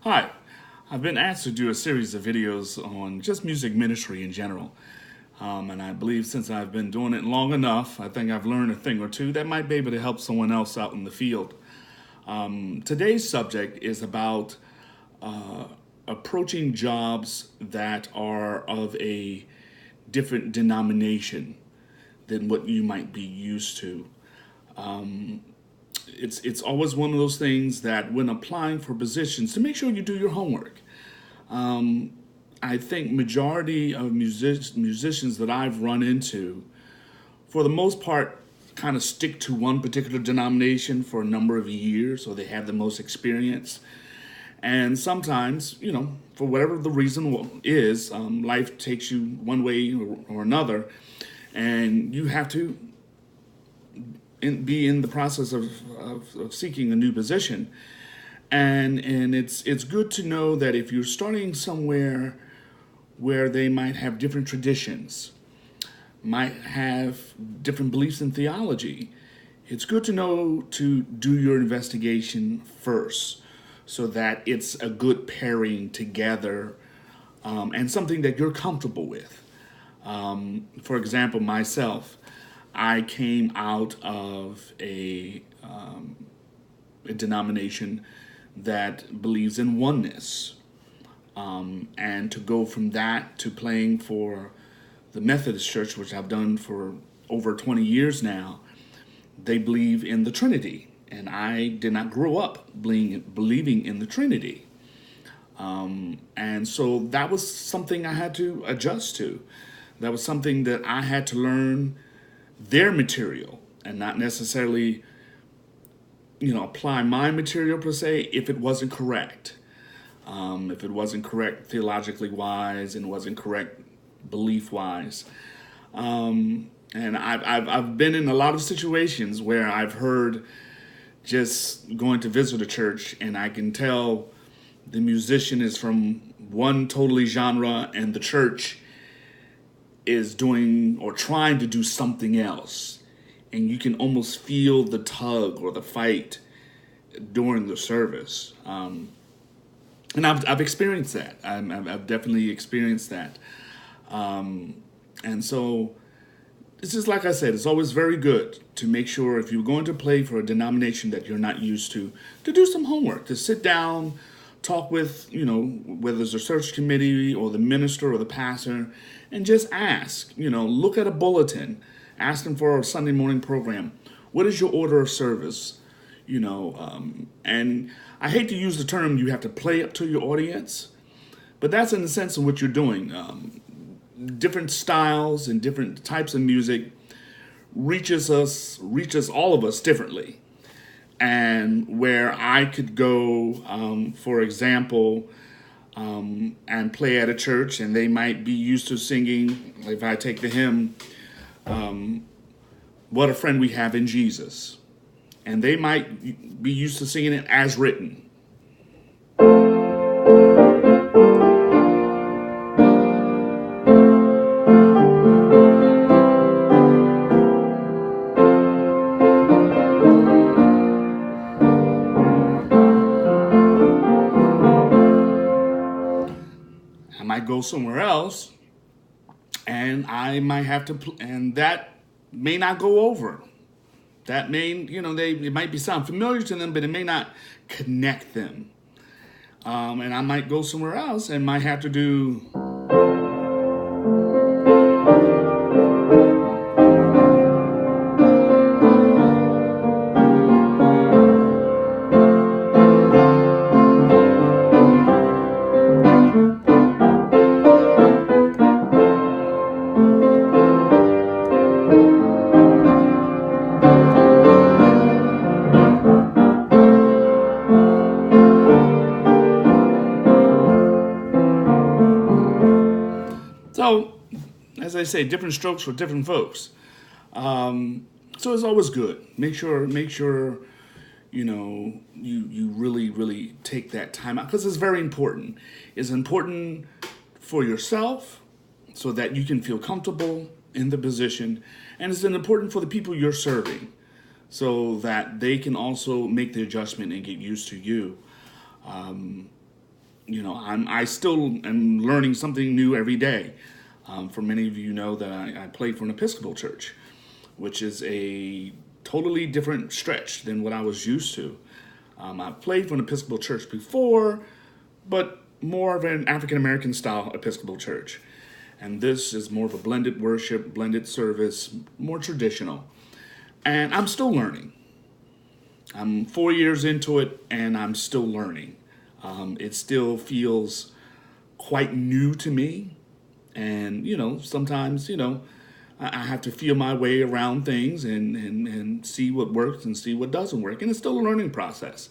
Hi, I've been asked to do a series of videos on just music ministry in general. And I believe since I've been doing it long enough, I think I've learned a thing or two that might be able to help someone else out in the field. Today's subject is about approaching jobs that are of a different denomination than what you might be used to. It's always one of those things that when applying for positions, to make sure you do your homework. I think majority of musicians that I've run into, for the most part, kind of stick to one particular denomination for a number of years, or they have the most experience. And sometimes, for whatever the reason is, life takes you one way or another, and you have to be in the process of seeking a new position. And it's good to know that if you're starting somewhere where they might have different traditions, might have different beliefs in theology, it's good to know to do your investigation first so that it's a good pairing together, and something that you're comfortable with. For example, myself, I came out of a denomination that believes in oneness. And to go from that to playing for the Methodist Church, which I've done for over 20 years now, they believe in the Trinity. And I did not grow up believing in the Trinity. And so that was something I had to adjust to. That was something that I had to learn their material and not necessarily, apply my material per se if it wasn't correct. If it wasn't correct theologically wise and wasn't correct belief wise. And I've been in a lot of situations where I've heard, just going to visit a church, and I can tell the musician is from one totally genre and the church is doing or trying to do something else. And you can almost feel the tug or the fight during the service. And I've experienced that. I've definitely experienced that. And so it's just like I said, it's always very good to make sure if you're going to play for a denomination that you're not used to do some homework, to sit down, talk with, whether it's a search committee or the minister or the pastor, and just ask, look at a bulletin, ask them for a Sunday morning program. What is your order of service? And I hate to use the term you have to play up to your audience, but that's in the sense of what you're doing. Different styles and different types of music reaches all of us differently. And where I could go, for example, and play at a church, and they might be used to singing, if I take the hymn, What a Friend We Have in Jesus. And they might be used to singing it as written. I might go somewhere else, and I might have to, and that may not go over. That may, it might sound familiar to them, but it may not connect them. And I might go somewhere else and might have to do. So, as I say, different strokes for different folks. So it's always good. Make sure you really take that time out, because it's very important. It's important for yourself so that you can feel comfortable in the position, and it's important for the people you're serving so that they can also make the adjustment and get used to you. I still am learning something new every day. For many of you know that I played for an Episcopal church, which is a totally different stretch than what I was used to. I've played for an Episcopal church before, but more of an African American style Episcopal church. And this is more of a blended worship, blended service, more traditional. And I'm still learning. I'm 4 years into it, and I'm still learning. It still feels quite new to me. And, sometimes, I have to feel my way around things and see what works and see what doesn't work. And it's still a learning process.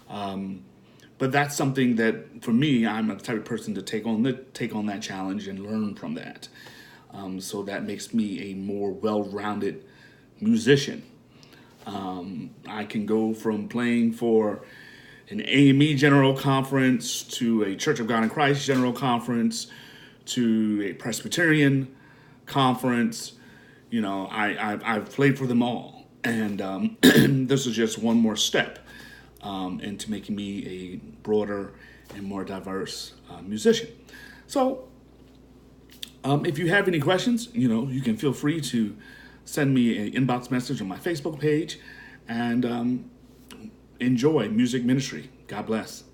But that's something that, for me, I'm a type of person to take on that challenge and learn from that. So that makes me a more well-rounded musician. I can go from playing for an AME General Conference to a Church of God in Christ General Conference to a Presbyterian conference. I've played for them all. And this is just one more step into making me a broader and more diverse musician. So if you have any questions, you can feel free to send me an inbox message on my Facebook page, and enjoy music ministry. God bless.